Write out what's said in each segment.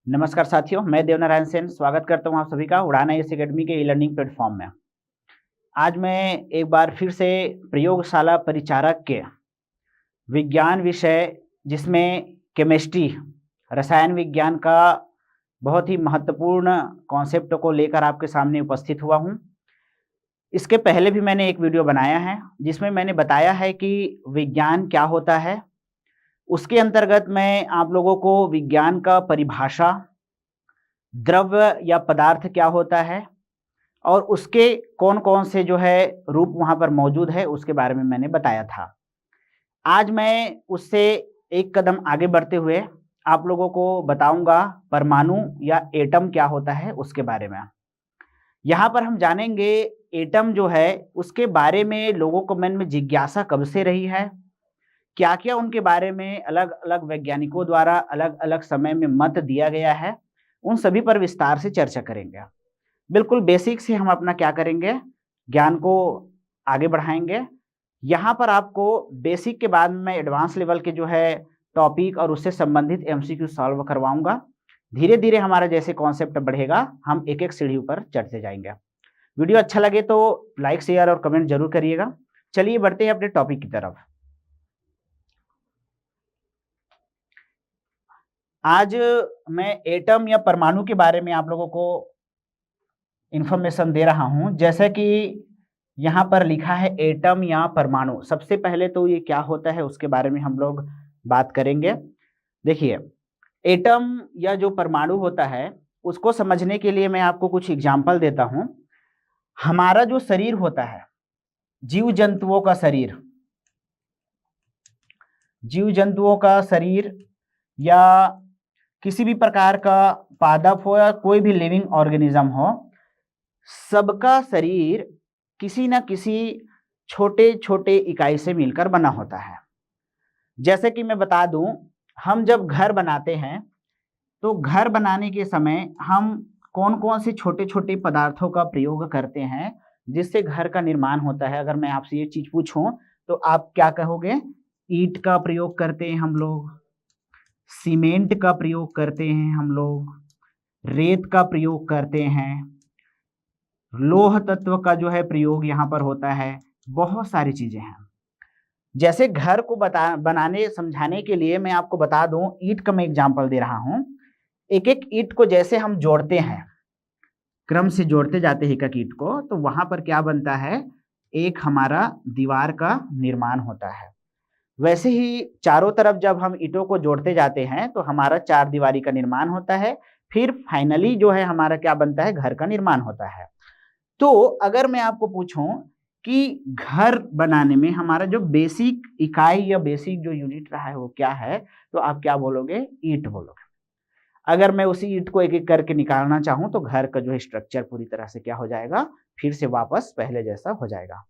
नमस्कार साथियों, मैं देवनारायण सेन स्वागत करता हूं आप सभी का उड़ान आईएएस एकेडमी के ई लर्निंग प्लेटफॉर्म में। आज मैं एक बार फिर से प्रयोगशाला परिचारक के विज्ञान विषय, जिसमें केमिस्ट्री रसायन विज्ञान का बहुत ही महत्वपूर्ण कॉन्सेप्ट को लेकर आपके सामने उपस्थित हुआ हूं। इसके पहले भी मैंने एक वीडियो बनाया है जिसमें मैंने बताया है कि विज्ञान क्या होता है। उसके अंतर्गत मैं आप लोगों को विज्ञान का परिभाषा, द्रव्य या पदार्थ क्या होता है और उसके कौन-कौन से जो है रूप वहाँ पर मौजूद है, उसके बारे में मैंने बताया था। आज मैं उससे एक कदम आगे बढ़ते हुए आप लोगों को बताऊंगा परमाणु या एटम क्या होता है उसके बारे में। यहाँ पर हम जानेंगे एटम जो है उसके बारे में लोगों को मन में जिज्ञासा कब से रही है, क्या-क्या उनके बारे में अलग-अलग वैज्ञानिकों द्वारा अलग-अलग समय में मत दिया गया है, उन सभी पर विस्तार से चर्चा करेंगे। बिल्कुल बेसिक से हम अपना क्या करेंगे, ज्ञान को आगे बढ़ाएँगे। यहाँ पर आपको बेसिक के बाद में मैं एडवांस लेवल के जो है टॉपिक और उससे संबंधित एमसीक्यू सॉल्व करवाऊँगा। धीरे-धीरे हमारा जैसे कॉन्सेप्ट बढ़ेगा, हम एक-एक सीढ़ी ऊपर चढ़ते जाएँगे। वीडियो अच्छा लगे तो लाइक, शेयर और कमेंट ज़रूर करिएगा। चलिए बढ़ते हैं अपने टॉपिक की तरफ। आज मैं एटम या परमाणु के बारे में आप लोगों को इन्फॉर्मेशन दे रहा हूं। जैसे कि यहाँ पर लिखा है एटम या परमाणु। सबसे पहले तो ये क्या होता है उसके बारे में हम लोग बात करेंगे। देखिए, एटम या जो परमाणु होता है उसको समझने के लिए मैं आपको कुछ एग्जाम्पल देता हूं। हमारा जो शरीर होता है, जीव जंतुओं का शरीर, जीव जंतुओं का शरीर या किसी भी प्रकार का पादप हो या कोई भी लिविंग ऑर्गेनिज्म हो, सबका शरीर किसी न किसी छोटे-छोटे इकाई से मिलकर बना होता है। जैसे कि मैं बता दूं, हम जब घर बनाते हैं तो घर बनाने के समय हम कौन-कौन से छोटे-छोटे पदार्थों का प्रयोग करते हैं जिससे घर का निर्माण होता है। अगर मैं आपसे ये चीज पूछूं तो आप क्या कहोगे? ईंट का प्रयोग करते हैं हम लोग, सीमेंट का प्रयोग करते हैं हम लोग, रेत का प्रयोग करते हैं, लौह तत्व का जो है प्रयोग यहाँ पर होता है, बहुत सारी चीजें हैं। जैसे घर को बनाने समझाने के लिए मैं आपको बता दूं, ईंट का मैं एग्जांपल दे रहा हूं। एक एक ईंट को जैसे हम जोड़ते हैं, क्रम से जोड़ते जाते हैं एक एक ईंट को, तो वहां पर क्या बनता है, एक हमारा दीवार का निर्माण होता है। वैसे ही चारों तरफ जब हम ईंटों को जोड़ते जाते हैं तो हमारा चार दीवारी का निर्माण होता है। फिर फाइनली जो है हमारा क्या बनता है, घर का निर्माण होता है। तो अगर मैं आपको पूछूं कि घर बनाने में हमारा जो बेसिक इकाई या बेसिक जो यूनिट रहा है वो क्या है, तो आप क्या बोलोगे? ईंट बोलोगे। अगर मैं उसी ईंट को एक एक करके निकालना चाहूं तो घर का जो है स्ट्रक्चर पूरी तरह से क्या हो जाएगा, फिर से वापस पहले जैसा हो जाएगा।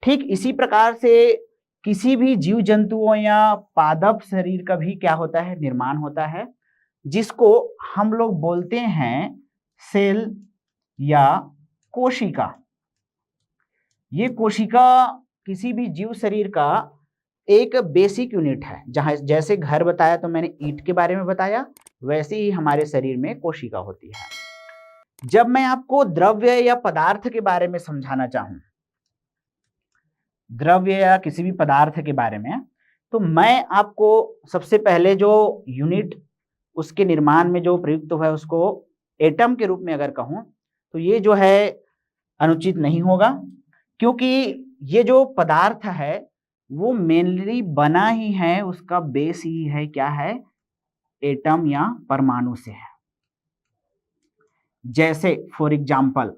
ठीक इसी प्रकार से किसी भी जीव जंतुओं या पादप शरीर का भी क्या होता है, निर्माण होता है, जिसको हम लोग बोलते हैं सेल या कोशिका। ये कोशिका किसी भी जीव शरीर का एक बेसिक यूनिट है। जहां जैसे घर बताया तो मैंने ईंट के बारे में बताया, वैसे ही हमारे शरीर में कोशिका होती है। जब मैं आपको द्रव्य या पदार्थ के बारे में समझाना चाहूं, द्रव्य या किसी भी पदार्थ के बारे में, तो मैं आपको सबसे पहले जो यूनिट उसके निर्माण में जो प्रयुक्त हुआ है उसको एटम के रूप में अगर कहूं तो ये जो है अनुचित नहीं होगा, क्योंकि ये जो पदार्थ है वो मेनली बना ही है, उसका बेस ही है क्या है, एटम या परमाणु से है। जैसे फॉर एग्जाम्पल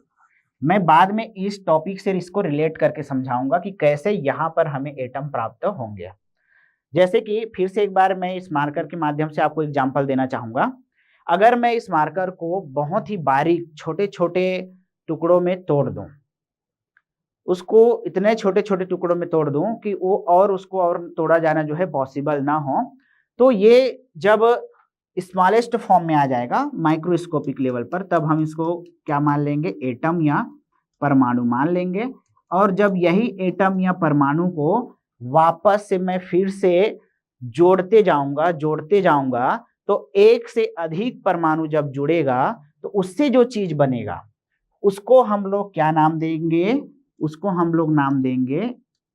मैं बाद में इस टॉपिक से इसको रिलेट करके समझाऊंगा कि कैसे यहां पर हमें एटम प्राप्त होंगे। जैसे कि फिर से एक बार मैं इस मार्कर के माध्यम से आपको एग्जांपल देना चाहूंगा। अगर मैं इस मार्कर को बहुत ही बारीक छोटे-छोटे टुकड़ों में तोड़ दूं, उसको इतने छोटे-छोटे टुकड़ों में तोड़ दूं कि वो और उसको और तोड़ा जाना जो है पॉसिबल ना हो, तो ये जब स्मॉलेस्ट फॉर्म में आ जाएगा माइक्रोस्कोपिक लेवल पर, तब हम इसको क्या मान लेंगे, एटम या परमाणु मान लेंगे। और जब यही एटम या परमाणु को वापस से मैं फिर से जोड़ते जाऊंगा तो एक से अधिक परमाणु जब जुड़ेगा तो उससे जो चीज बनेगा उसको हम लोग क्या नाम देंगे? उसको हम लोग नाम देंगे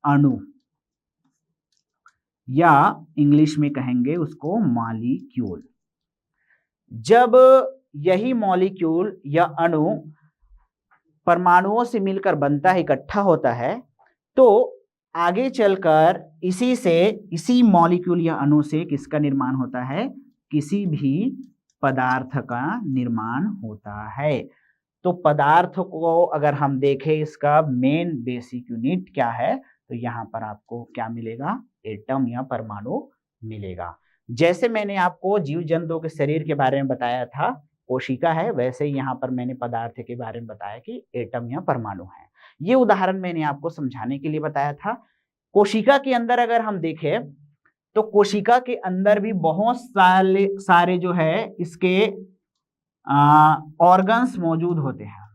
अणु, या इंग्लिश में कहेंगे उसको मॉलिक्यूल। जब यही मॉलिक्यूल या अणु परमाणुओं से मिलकर बनता है, इकट्ठा होता है, तो आगे चलकर इसी मॉलिक्यूल या अणु से किसका निर्माण होता है? किसी भी पदार्थ का निर्माण होता है। तो पदार्थ को अगर हम देखें, इसका मेन बेसिक यूनिट क्या है, तो यहाँ पर आपको क्या मिलेगा? एटम या परमाणु मिलेगा। जैसे मैंने आपको जीव जंतुओं के शरीर के बारे में बताया था कोशिका है, वैसे ही यहाँ पर मैंने पदार्थ के बारे में बताया कि एटम या परमाणु है। ये उदाहरण मैंने आपको समझाने के लिए बताया था। कोशिका के अंदर अगर हम देखें तो कोशिका के अंदर भी बहुत सारे जो है इसके ऑर्गन्स मौजूद होते हैं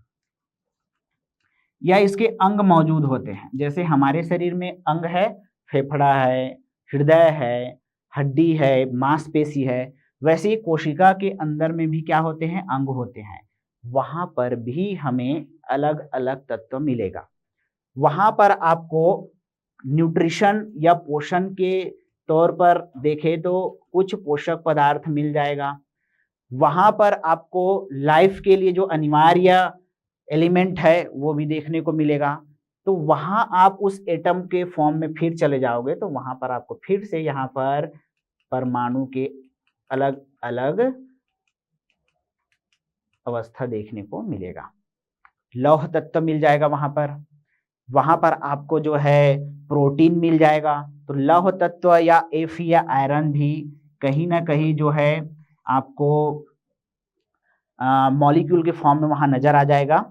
या इसके अंग मौजूद होते हैं। जैसे हमारे शरीर में अंग है, फेफड़ा है, हृदय है, हड्डी है, मांसपेशी है, वैसे ही कोशिका के अंदर में भी क्या होते हैं? अंग होते हैं। वहां पर भी हमें अलग अलग तत्व मिलेगा। वहां पर आपको न्यूट्रिशन या पोषण के तौर पर देखें तो कुछ पोषक पदार्थ मिल जाएगा। वहां पर आपको लाइफ के लिए जो अनिवार्य एलिमेंट है वो भी देखने को मिलेगा। तो वहां आप उस एटम के फॉर्म में फिर चले जाओगे तो वहां पर आपको फिर से यहाँ पर परमाणु के अलग अलग अवस्था देखने को मिलेगा। लौह तत्व मिल जाएगा वहां पर आपको जो है प्रोटीन मिल जाएगा। तो लौह तत्व या एफ या आयरन भी कहीं ना कहीं जो है आपको मॉलिक्यूल के फॉर्म में वहां नजर आ जाएगा।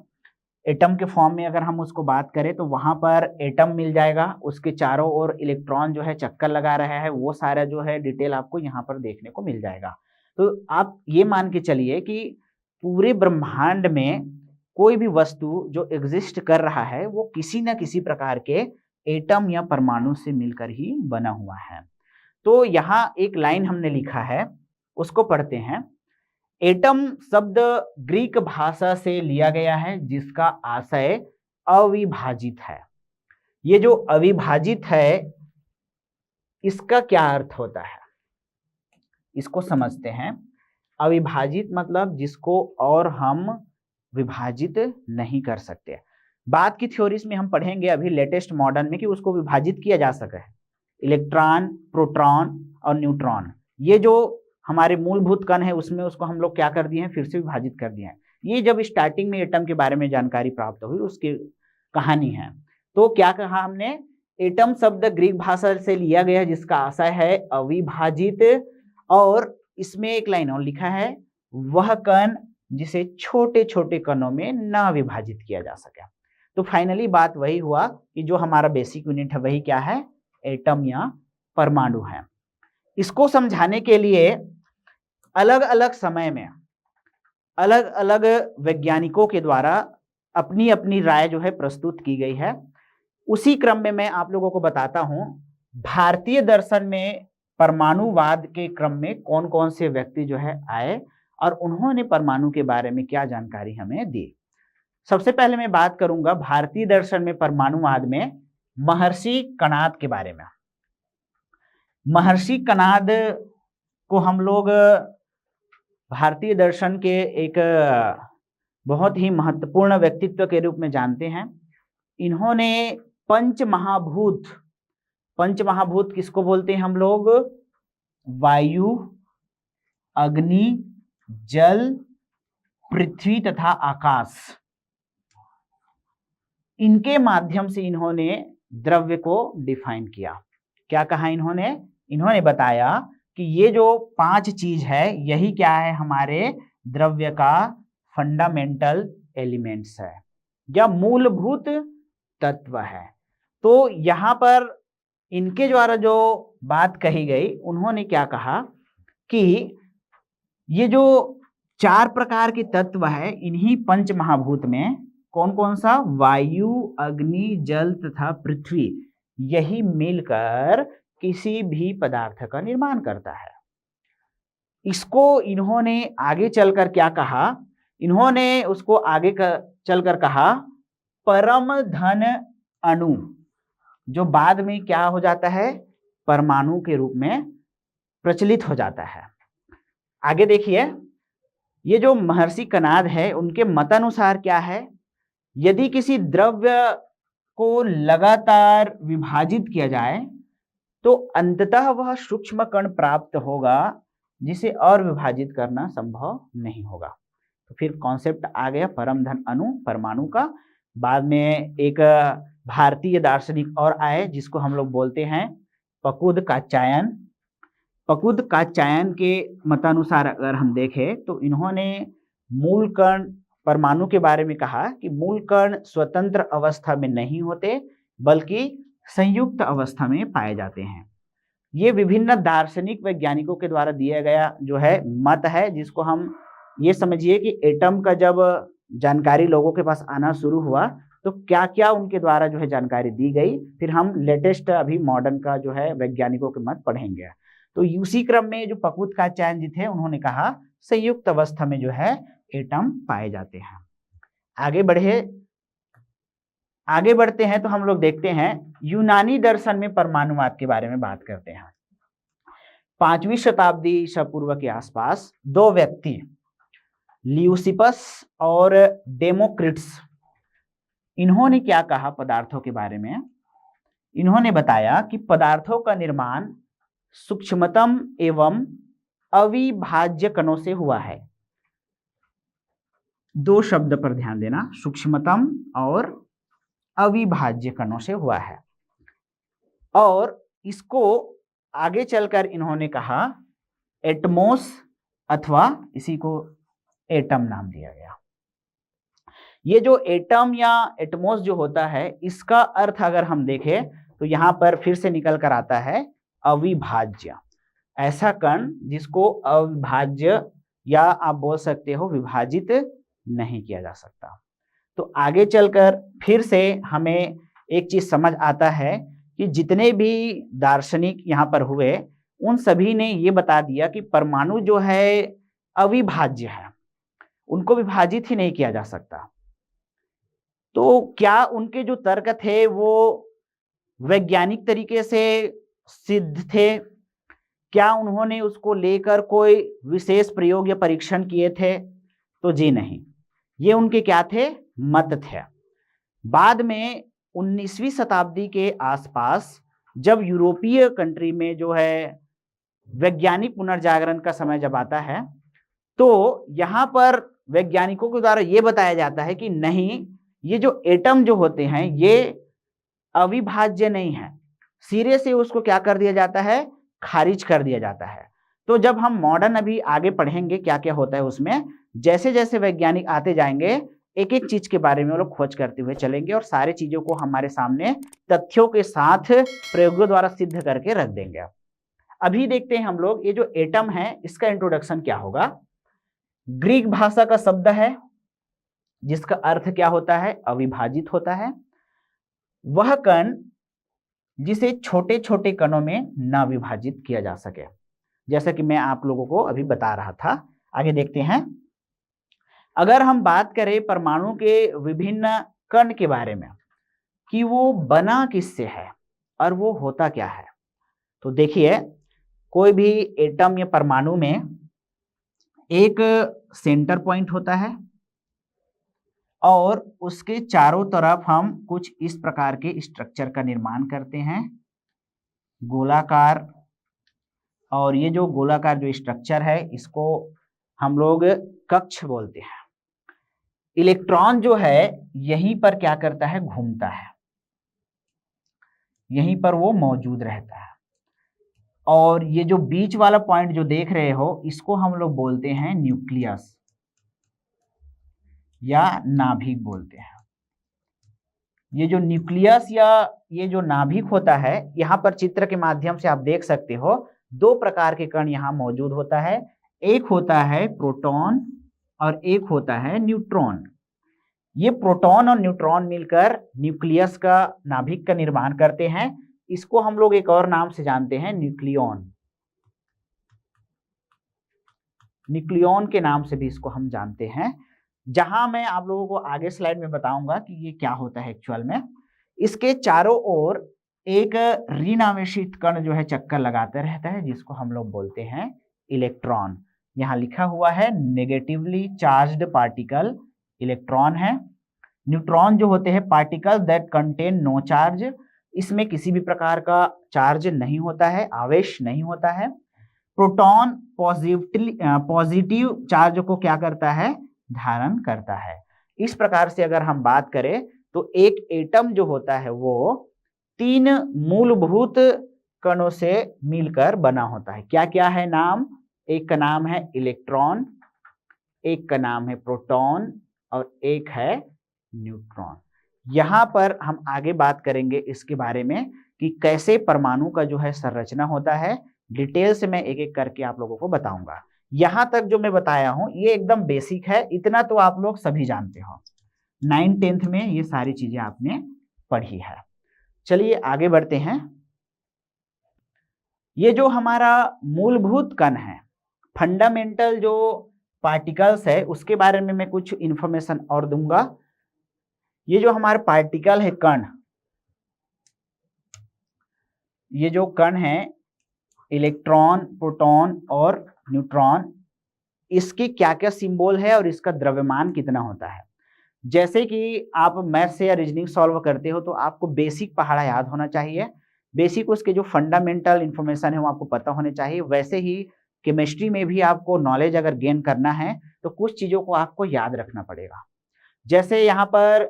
एटम के फॉर्म में अगर हम उसको बात करें तो वहां पर एटम मिल जाएगा, उसके चारों ओर इलेक्ट्रॉन जो है चक्कर लगा रहा है, वो सारा जो है डिटेल आपको यहाँ पर देखने को मिल जाएगा। तो आप ये मान के चलिए कि पूरे ब्रह्मांड में कोई भी वस्तु जो एग्जिस्ट कर रहा है वो किसी न किसी प्रकार के एटम या परमाणु से मिलकर ही बना हुआ है। तो यहाँ एक लाइन हमने लिखा है, उसको पढ़ते हैं। एटम शब्द ग्रीक भाषा से लिया गया है जिसका आशय अविभाजित है। ये जो अविभाजित है इसका क्या अर्थ होता है, इसको समझते हैं। अविभाजित मतलब जिसको और हम विभाजित नहीं कर सकते। बाद की थ्योरीज में हम पढ़ेंगे अभी लेटेस्ट मॉडर्न में कि उसको विभाजित किया जा सके। इलेक्ट्रॉन, प्रोटॉन और न्यूट्रॉन, ये जो हमारे मूलभूत कण है उसमें उसको हम लोग क्या कर दिए हैं? फिर से विभाजित कर दिए हैं। ये जब स्टार्टिंग में एटम के बारे में जानकारी प्राप्त हुई उसकी कहानी है। तो क्या कहा हमने? एटम शब्द ग्रीक भाषा से लिया गया जिसका आशय है अविभाजित, और इसमें एक लाइन और लिखा है, वह कण जिसे छोटे छोटे कणों में न विभाजित किया जा सके। तो फाइनली बात वही हुआ कि जो हमारा बेसिक यूनिट है वही क्या है? एटम या परमाणु है। इसको समझाने के लिए अलग अलग समय में अलग अलग वैज्ञानिकों के द्वारा अपनी अपनी राय जो है प्रस्तुत की गई है। उसी क्रम में मैं आप लोगों को बताता हूं भारतीय दर्शन में परमाणुवाद के क्रम में कौन कौन से व्यक्ति जो है आए और उन्होंने परमाणु के बारे में क्या जानकारी हमें दी। सबसे पहले मैं बात करूंगा भारतीय दर्शन में परमाणुवाद में महर्षि कणाद के बारे में। महर्षि कणाद को हम लोग भारतीय दर्शन के एक बहुत ही महत्वपूर्ण व्यक्तित्व के रूप में जानते हैं। इन्होंने पंच महाभूत किसको बोलते हैं हम लोग? वायु, अग्नि, जल, पृथ्वी तथा आकाश, इनके माध्यम से इन्होंने द्रव्य को डिफाइन किया। क्या कहा इन्होंने? इन्होंने बताया कि ये जो 5 चीज है यही क्या है? हमारे द्रव्य का फंडामेंटल एलिमेंट्स है या मूलभूत तत्व है। तो यहाँ पर इनके द्वारा जो बात कही गई, उन्होंने क्या कहा कि ये जो 4 प्रकार के तत्व है इन्हीं पंच महाभूत में कौन कौन सा? वायु, अग्नि, जल तथा पृथ्वी, यही मिलकर किसी भी पदार्थ का निर्माण करता है। इसको इन्होंने आगे चलकर क्या कहा, इन्होंने उसको आगे चलकर कहा परम धन अणु, जो बाद में क्या हो जाता है, परमाणु के रूप में प्रचलित हो जाता है। आगे देखिए, ये जो महर्षि कणाद है उनके मतानुसार क्या है, यदि किसी द्रव्य को लगातार विभाजित किया जाए तो अंततः वह सूक्ष्म कण प्राप्त होगा जिसे और विभाजित करना संभव नहीं होगा। तो फिर कॉन्सेप्ट आ गया परम धन अणु, परमाणु का। बाद में एक भारतीय दार्शनिक और आए जिसको हम लोग बोलते हैं पकुद कात्यायन। पकुद कात्यायन के मतानुसार अगर हम देखें तो इन्होंने मूल कण परमाणु के बारे में कहा कि मूल कण स्वतंत्र अवस्था में नहीं होते बल्कि संयुक्त अवस्था में पाए जाते हैं। ये विभिन्न दार्शनिक वैज्ञानिकों के द्वारा दिया गया जो है मत है, जिसको हम ये समझिए कि एटम का जब जानकारी लोगों के पास आना शुरू हुआ तो क्या क्या उनके द्वारा जो है जानकारी दी गई, फिर हम लेटेस्ट अभी मॉडर्न का जो है वैज्ञानिकों के मत पढ़ेंगे। तो उसी क्रम में जो पकुद कात्यायन जी थे उन्होंने कहा संयुक्त अवस्था में जो है एटम पाए जाते हैं। आगे बढ़ते हैं तो हम लोग देखते हैं यूनानी दर्शन में परमाणुवाद के बारे में बात करते हैं। 5वीं शताब्दी ईसा पूर्व के आसपास दो व्यक्ति ल्यूसिपस और डेमोक्रिटस, इन्होंने क्या कहा पदार्थों के बारे में, इन्होंने बताया कि पदार्थों का निर्माण सूक्ष्मतम एवं अविभाज्य कणों से हुआ है। दो शब्द पर ध्यान देना, सूक्ष्मतम और अविभाज्य कणों से हुआ है। और इसको आगे चलकर इन्होंने कहा एटमोस अथवा इसी को एटम नाम दिया गया। ये जो एटम या एटमोस जो होता है इसका अर्थ अगर हम देखें तो यहां पर फिर से निकल कर आता है अविभाज्य, ऐसा कण जिसको अविभाज्य या आप बोल सकते हो विभाजित नहीं किया जा सकता। तो आगे चलकर फिर से हमें एक चीज समझ आता है कि जितने भी दार्शनिक यहाँ पर हुए उन सभी ने ये बता दिया कि परमाणु जो है अविभाज्य है, उनको विभाजित ही नहीं किया जा सकता। तो क्या उनके जो तर्क थे वो वैज्ञानिक तरीके से सिद्ध थे? क्या उन्होंने उसको लेकर कोई विशेष प्रयोग या परीक्षण किए थे? तो जी नहीं, ये उनके क्या थे, मत थे। बाद में 19वीं शताब्दी के आसपास जब यूरोपीय कंट्री में जो है वैज्ञानिक पुनर्जागरण का समय जब आता है तो यहाँ पर वैज्ञानिकों के द्वारा ये बताया जाता है कि नहीं, ये जो एटम जो होते हैं ये अविभाज्य नहीं है, सिरे से उसको क्या कर दिया जाता है, खारिज कर दिया जाता है। तो जब हम मॉडर्न अभी आगे पढ़ेंगे क्या क्या होता है उसमें, जैसे जैसे वैज्ञानिक आते जाएंगे एक एक चीज के बारे में वो लोग खोज करते हुए चलेंगे और सारे चीजों को हमारे सामने तथ्यों के साथ प्रयोगों द्वारा सिद्ध करके रख देंगे। अभी देखते हैं हम लोग ये जो एटम है इसका इंट्रोडक्शन क्या होगा। ग्रीक भाषा का शब्द है जिसका अर्थ क्या होता है, अविभाजित होता है। वह कण जिसे छोटे छोटे कणों में न विभाजित किया जा सके, जैसा कि मैं आप लोगों को अभी बता रहा था। आगे देखते हैं, अगर हम बात करें परमाणु के विभिन्न कण के बारे में कि वो बना किससे है और वो होता क्या है, तो देखिए कोई भी एटम या परमाणु में एक सेंटर पॉइंट होता है और उसके चारों तरफ हम कुछ इस प्रकार के स्ट्रक्चर का निर्माण करते हैं, गोलाकार। और ये जो गोलाकार जो स्ट्रक्चर है इसको हम लोग कक्ष बोलते हैं। इलेक्ट्रॉन जो है यहीं पर क्या करता है, घूमता है, यहीं पर वो मौजूद रहता है। और ये जो बीच वाला पॉइंट जो देख रहे हो इसको हम लोग बोलते हैं न्यूक्लियस या नाभिक बोलते हैं। ये जो न्यूक्लियस या ये जो नाभिक होता है, यहाँ पर चित्र के माध्यम से आप देख सकते हो दो प्रकार के कण यहाँ मौजूद होता है, एक होता है प्रोटॉन और एक होता है न्यूट्रॉन। ये प्रोटॉन और न्यूट्रॉन मिलकर न्यूक्लियस का नाभिक का निर्माण करते हैं। इसको हम लोग एक और नाम से जानते हैं, न्यूक्लियॉन। न्यूक्लियॉन के नाम से भी इसको हम जानते हैं, जहां मैं आप लोगों को आगे स्लाइड में बताऊंगा कि ये क्या होता है एक्चुअल में। इसके चारों ओर एक ऋण आवेशित कण जो है चक्कर लगाते रहता है, जिसको हम लोग बोलते हैं इलेक्ट्रॉन। यहाँ लिखा हुआ है नेगेटिवली चार्ज्ड पार्टिकल इलेक्ट्रॉन है। न्यूट्रॉन जो होते हैं particle that contain no charge, इसमें किसी भी प्रकार का चार्ज नहीं होता है, आवेश नहीं होता है। प्रोटॉन पॉजिटिव चार्ज को क्या करता है, धारण करता है। इस प्रकार से अगर हम बात करें तो एक एटम जो होता है वो 3 मूलभूत कणों से मिलकर बना होता है। क्या क्या है नाम? एक का नाम है इलेक्ट्रॉन, एक का नाम है प्रोटॉन और एक है न्यूट्रॉन। यहां पर हम आगे बात करेंगे इसके बारे में कि कैसे परमाणु का जो है संरचना होता है। डिटेल से मैं एक एक करके आप लोगों को बताऊंगा। यहां तक जो मैं बताया हूं ये एकदम बेसिक है, इतना तो आप लोग सभी जानते हो, 9th 10th में ये सारी चीजें आपने पढ़ी है। चलिए आगे बढ़ते हैं। ये जो हमारा मूलभूत कण है, फंडामेंटल जो पार्टिकल्स है, उसके बारे में मैं कुछ इंफॉर्मेशन और दूंगा। ये जो हमारे पार्टिकल है कण, ये जो कण है इलेक्ट्रॉन, प्रोटॉन और न्यूट्रॉन, इसकी क्या क्या सिंबल है और इसका द्रव्यमान कितना होता है। जैसे कि आप मैथ से या रीजनिंग सॉल्व करते हो तो आपको बेसिक पहाड़ा याद होना चाहिए, बेसिक उसके जो फंडामेंटल इंफॉर्मेशन है वो आपको पता होने चाहिए। वैसे ही केमिस्ट्री में भी आपको नॉलेज अगर गेन करना है तो कुछ चीजों को आपको याद रखना पड़ेगा। जैसे यहाँ पर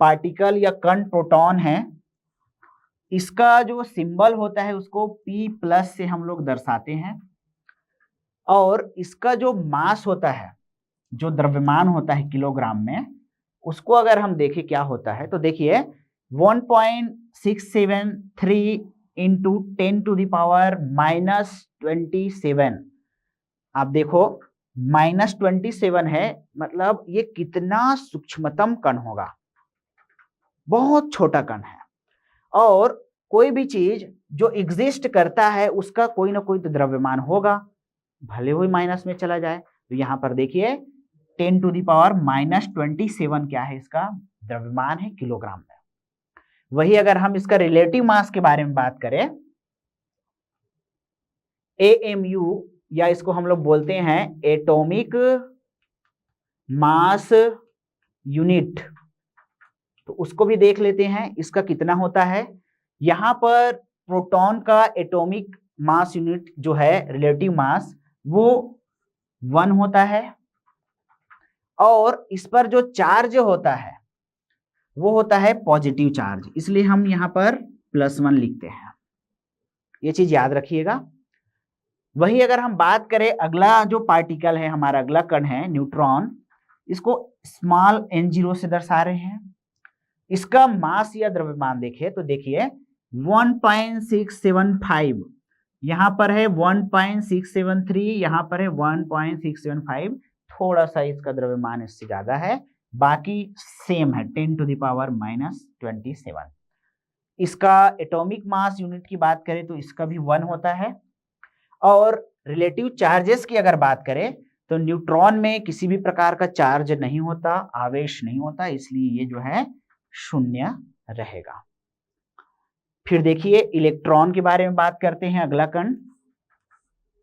पार्टिकल या कण प्रोटॉन है, इसका जो सिंबल होता है उसको P+ से हम लोग दर्शाते हैं, और इसका जो मास होता है, जो द्रव्यमान होता है किलोग्राम में, उसको अगर हम देखें क्या होता है तो देखिए 1.673 इंटू 10⁻⁻27। आप देखो -27 है, मतलब ये कितना सूक्ष्मतम कण होगा, बहुत छोटा कण है। और कोई भी चीज जो एग्जिस्ट करता है उसका कोई ना कोई तो द्रव्यमान होगा, भले ही माइनस में चला जाए। तो यहां पर देखिए 10⁻⁻27 क्या है, इसका द्रव्यमान है किलोग्राम में। वही अगर हम इसका रिलेटिव मास के बारे में बात करें, AMU, या इसको हम लोग बोलते हैं एटॉमिक मास यूनिट, तो उसको भी देख लेते हैं इसका कितना होता है। यहां पर प्रोटॉन का एटॉमिक मास यूनिट जो है रिलेटिव मास, वो 1 होता है, और इस पर जो चार्ज होता है वो होता है पॉजिटिव चार्ज, इसलिए हम यहां पर +1 लिखते हैं। ये चीज याद रखिएगा। वही अगर हम बात करें अगला जो पार्टिकल है, हमारा अगला कण है न्यूट्रॉन, इसको स्मॉल n0 से दर्शा रहे हैं। इसका मास या द्रव्यमान देखिए तो देखिए 1.675, यहां पर है 1.673, यहां पर है 1.675, थोड़ा सा इसका द्रव्यमान इससे ज्यादा है, बाकी सेम है 10⁻⁻27। इसका एटॉमिक मास यूनिट की बात करें तो इसका भी 1 होता है। और रिलेटिव चार्जेस की अगर बात करें तो न्यूट्रॉन में किसी भी प्रकार का चार्ज नहीं होता, आवेश नहीं होता, इसलिए ये जो है 0 रहेगा। फिर देखिए इलेक्ट्रॉन के बारे में बात करते हैं, अगला कण।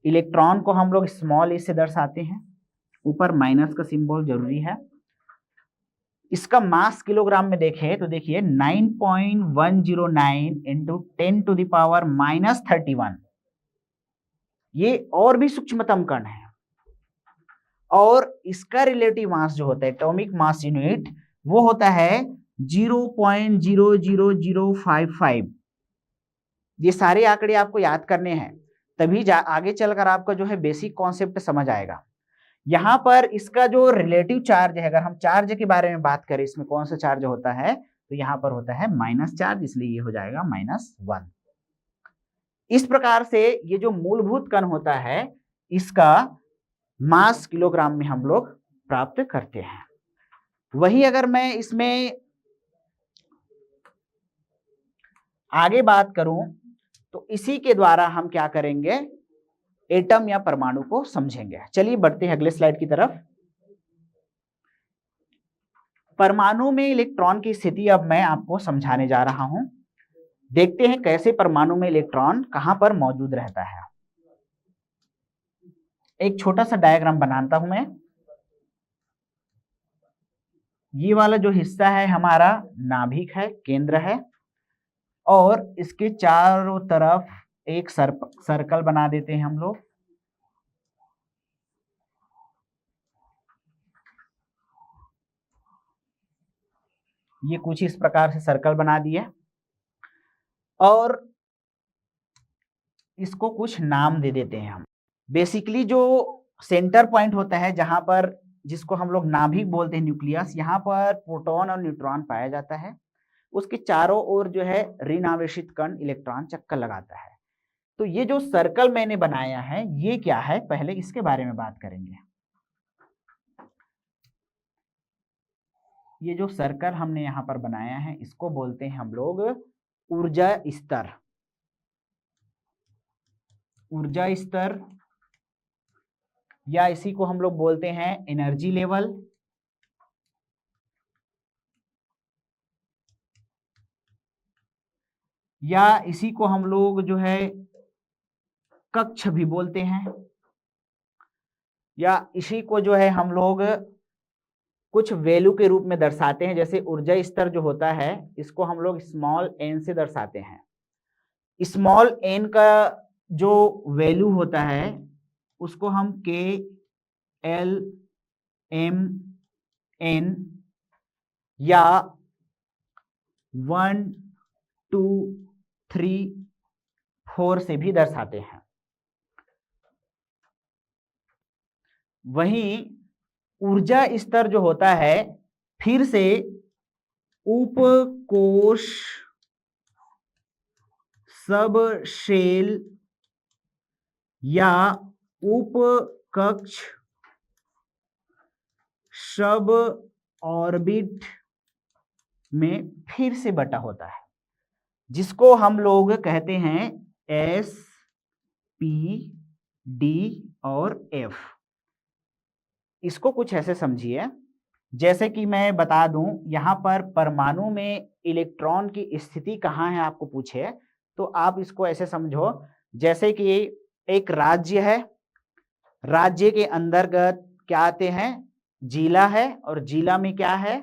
इलेक्ट्रॉन को हम लोग स्मॉल ए से दर्शाते हैं, ऊपर माइनस का सिंबल जरूरी है। इसका मास किलोग्राम में देखें तो देखिए 9.109 इंटू 10⁻⁻31, ये और भी सूक्ष्मतम कण है। और इसका रिलेटिव मास जो होता है एटॉमिक मास यूनिट, वो होता है 0.00055। ये सारे आंकड़े आपको याद करने हैं, तभी आगे चलकर आपका जो है बेसिक कॉन्सेप्ट समझ आएगा। यहां पर इसका जो रिलेटिव चार्ज है, अगर हम चार्ज के बारे में बात करें, इसमें कौन सा चार्ज होता है, तो यहां पर होता है माइनस चार्ज, इसलिए ये हो जाएगा -1। इस प्रकार से ये जो मूलभूत कण होता है, इसका मास किलोग्राम में हम लोग प्राप्त करते हैं। वही अगर मैं इसमें आगे बात करूं तो इसी के द्वारा हम क्या करेंगे, एटम या परमाणु को समझेंगे। चलिए बढ़ते हैं अगले स्लाइड की तरफ। परमाणु में इलेक्ट्रॉन की स्थिति अब मैं आपको समझाने जा रहा हूं। देखते हैं कैसे परमाणु में इलेक्ट्रॉन कहां पर मौजूद रहता है। एक छोटा सा डायग्राम बनाता हूं मैं। ये वाला जो हिस्सा है हमारा नाभिक है, केंद्र है, और इसके चारों तरफ एक सर्कल बना देते हैं हम लोग। ये कुछ इस प्रकार से सर्कल बना दिए और इसको कुछ नाम दे देते हैं हम। बेसिकली जो सेंटर पॉइंट होता है जहां पर, जिसको हम लोग नाभिक बोलते हैं, न्यूक्लियस, यहाँ पर प्रोटॉन और न्यूट्रॉन पाया जाता है। उसके चारों ओर जो है ऋण आवेशित कण इलेक्ट्रॉन चक्कर लगाता है। तो ये जो सर्कल मैंने बनाया है ये क्या है, पहले इसके बारे में बात करेंगे। ये जो सर्कल हमने यहाँ पर बनाया है इसको बोलते हैं हम लोग ऊर्जा स्तर। ऊर्जा स्तर या इसी को हम लोग बोलते हैं एनर्जी लेवल, या इसी को हम लोग जो है कक्ष भी बोलते हैं, या इसी को जो है हम लोग कुछ वैल्यू के रूप में दर्शाते हैं। जैसे ऊर्जा स्तर जो होता है इसको हम लोग स्मॉल एन से दर्शाते हैं। स्मॉल एन का जो वैल्यू होता है उसको हम के एल एम एन या 1 2 3 4 से भी दर्शाते हैं। वहीं ऊर्जा स्तर जो होता है फिर से उपकोष, सब शेल या उपकक्ष, सब ऑर्बिट में फिर से बटा होता है, जिसको हम लोग कहते हैं एस, पी, डी और एफ। इसको कुछ ऐसे समझिए, जैसे कि मैं बता दूं, यहां पर परमाणु में इलेक्ट्रॉन की स्थिति कहाँ है आपको पूछे तो आप इसको ऐसे समझो, जैसे कि एक राज्य है, राज्य के अंतर्गत क्या आते हैं, जिला है, और जिला में क्या है,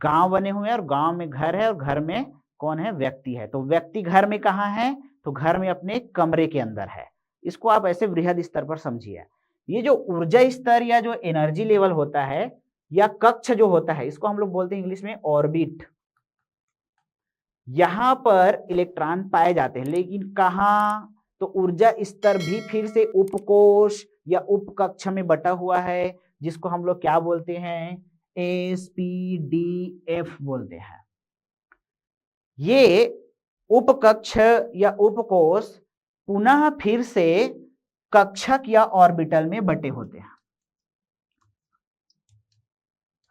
गांव बने हुए हैं, और गांव में घर है, और घर में कौन है, व्यक्ति है। तो व्यक्ति घर में कहाँ है, तो घर में अपने कमरे के अंदर है। इसको आप ऐसे वृहद स्तर पर समझिए। ये जो ऊर्जा स्तर या जो एनर्जी लेवल होता है या कक्ष जो होता है इसको हम लोग बोलते हैं इंग्लिश में ऑर्बिट। यहां पर इलेक्ट्रॉन पाए जाते हैं, लेकिन कहां, तो ऊर्जा स्तर भी फिर से उपकोष या उपकक्ष में बटा हुआ है, जिसको हम लोग क्या बोलते हैं, एस, पी, डी, एफ बोलते हैं। ये उपकक्ष या उपकोष पुनः फिर से कक्षक या ऑर्बिटल में बटे होते हैं।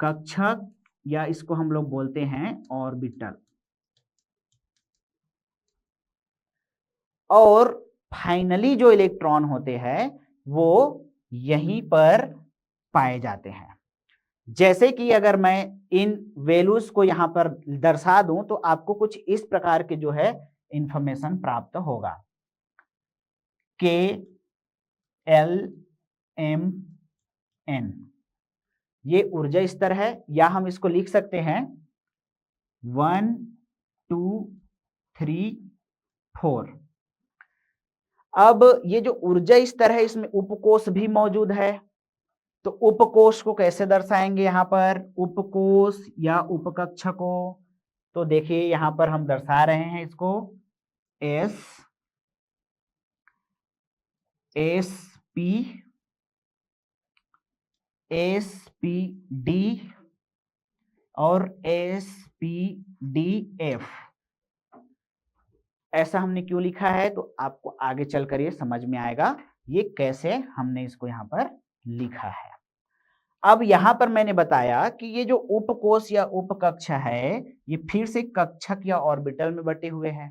कक्षक या इसको हम लोग बोलते हैं ऑर्बिटल। और फाइनली जो इलेक्ट्रॉन होते हैं वो यहीं पर पाए जाते हैं। जैसे कि अगर मैं इन वैल्यूज को यहां पर दर्शा दूं तो आपको कुछ इस प्रकार के जो है इंफॉर्मेशन प्राप्त होगा। के एल एम एन ये ऊर्जा स्तर है, या हम इसको लिख सकते हैं 1 2 3 4। अब ये जो ऊर्जा स्तर है इसमें उपकोष भी मौजूद है, तो उपकोष को कैसे दर्शाएंगे यहां पर, उपकोष या उपकक्ष को, तो देखिए यहां पर हम दर्शा रहे हैं इसको S, S P, S P D और एस पी डी एफ। ऐसा हमने क्यों लिखा है तो आपको आगे चलकर ये समझ में आएगा ये कैसे हमने इसको यहां पर लिखा है। अब यहां पर मैंने बताया कि ये जो उपकोष या उपकक्ष है ये फिर से कक्षक या ऑर्बिटल में बटे हुए हैं,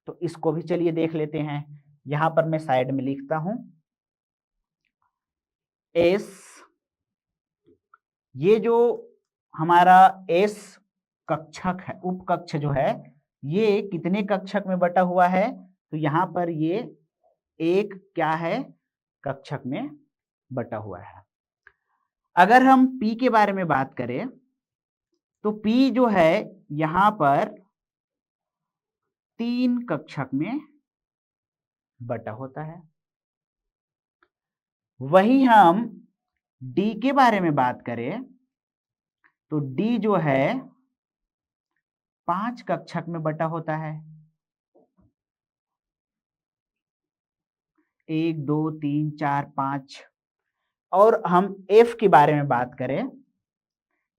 तो इसको भी चलिए देख लेते हैं। यहां पर मैं साइड में लिखता हूं एस। ये जो हमारा एस कक्षक है, उपकक्ष जो है, ये कितने कक्षक में बटा हुआ है? तो यहां पर ये एक क्या है, कक्षक में बटा हुआ है। अगर हम P के बारे में बात करें तो P जो है यहां पर 3 कक्षक में बटा होता है। वही हम D के बारे में बात करें तो D जो है 5 कक्षक में बटा होता है। 1 2 3 4 5। और हम F के बारे में बात करें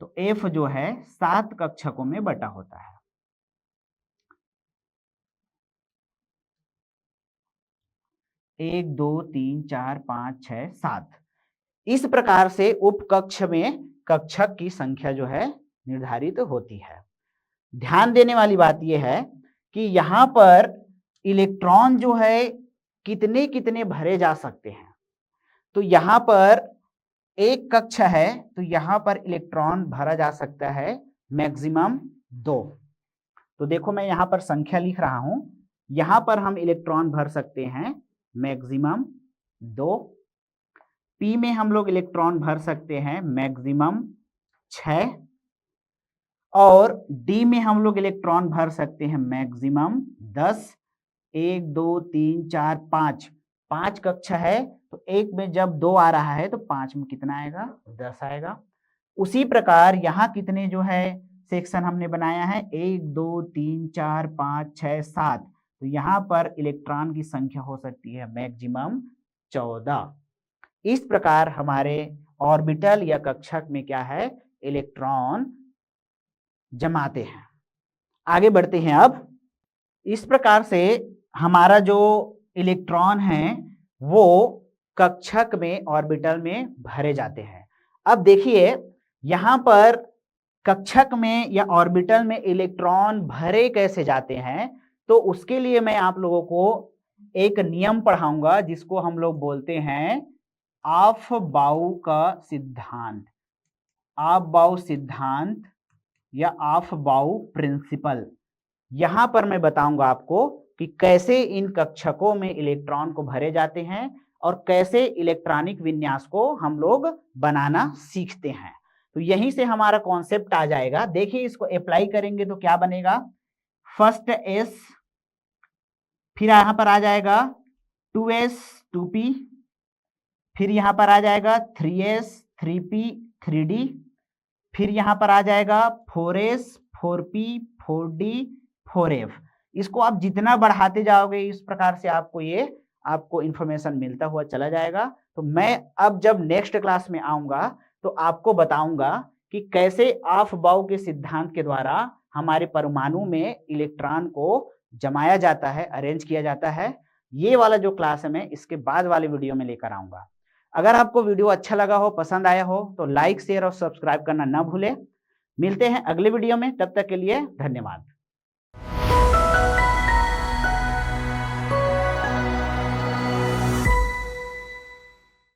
तो F जो है 7 कक्षकों में बटा होता है। एक, दो, तीन, चार, 5, 6, 7। इस प्रकार से उपकक्ष में कक्षक की संख्या जो है निर्धारित होती है। ध्यान देने वाली बात यह है कि यहां पर इलेक्ट्रॉन जो है कितने कितने भरे जा सकते हैं। तो यहां पर एक कक्ष है तो यहां पर इलेक्ट्रॉन भरा जा सकता है मैक्सिमम 2। तो देखो मैं यहां पर संख्या लिख रहा हूं, यहां पर हम इलेक्ट्रॉन भर सकते हैं मैक्सिमम 2। P में हम लोग इलेक्ट्रॉन भर सकते हैं मैक्सिमम 6 और D में हम लोग इलेक्ट्रॉन भर सकते हैं मैक्सिमम 10। 1 2 3 4 5, 5 कक्षा है तो एक में जब 2 आ रहा है तो 5 में कितना आएगा, 10 आएगा। उसी प्रकार यहाँ कितने जो है सेक्शन हमने बनाया है 1 2 3 4 5 6 7। तो यहाँ पर इलेक्ट्रॉन की संख्या हो सकती है मैक्सिमम 14। इस प्रकार हमारे ऑर्बिटल या कक्षक में क्या है, इलेक्ट्रॉन जमाते हैं। आगे बढ़ते हैं। अब इस प्रकार से हमारा जो इलेक्ट्रॉन है वो कक्षक में ऑर्बिटल में भरे जाते हैं। अब देखिए यहां पर कक्षक में या ऑर्बिटल में इलेक्ट्रॉन भरे कैसे जाते हैं, तो उसके लिए मैं आप लोगों को एक नियम पढ़ाऊंगा जिसको हम लोग बोलते हैं ऑफ-बाउ का सिद्धांत। ऑफ-बाउ सिद्धांत या ऑफ-बाउ प्रिंसिपल। यहां पर मैं बताऊंगा आपको कि कैसे इन कक्षकों में इलेक्ट्रॉन को भरे जाते हैं और कैसे इलेक्ट्रॉनिक विन्यास को हम लोग बनाना सीखते हैं। तो यहीं से हमारा कॉन्सेप्ट आ जाएगा। देखिए इसको अप्लाई करेंगे तो क्या बनेगा, फर्स्ट S, फिर यहां पर आ जाएगा 2S 2P, फिर यहां पर आ जाएगा 3S 3P 3D, फिर यहां पर आ जाएगा 4S 4P 4D 4F। इसको आप जितना बढ़ाते जाओगे इस प्रकार से आपको इंफॉर्मेशन मिलता हुआ चला जाएगा। तो मैं अब जब नेक्स्ट क्लास में आऊंगा तो आपको बताऊंगा कि कैसे ऑफ-बाउ के सिद्धांत के द्वारा हमारे परमाणु में इलेक्ट्रॉन को जमाया जाता है, अरेंज किया जाता है। ये वाला जो क्लास है मैं इसके बाद वाले वीडियो में लेकर आऊंगा। अगर आपको वीडियो अच्छा लगा हो, पसंद आया हो तो लाइक शेयर और सब्सक्राइब करना ना भूलें। मिलते हैं अगले वीडियो में, तब तक के लिए धन्यवाद।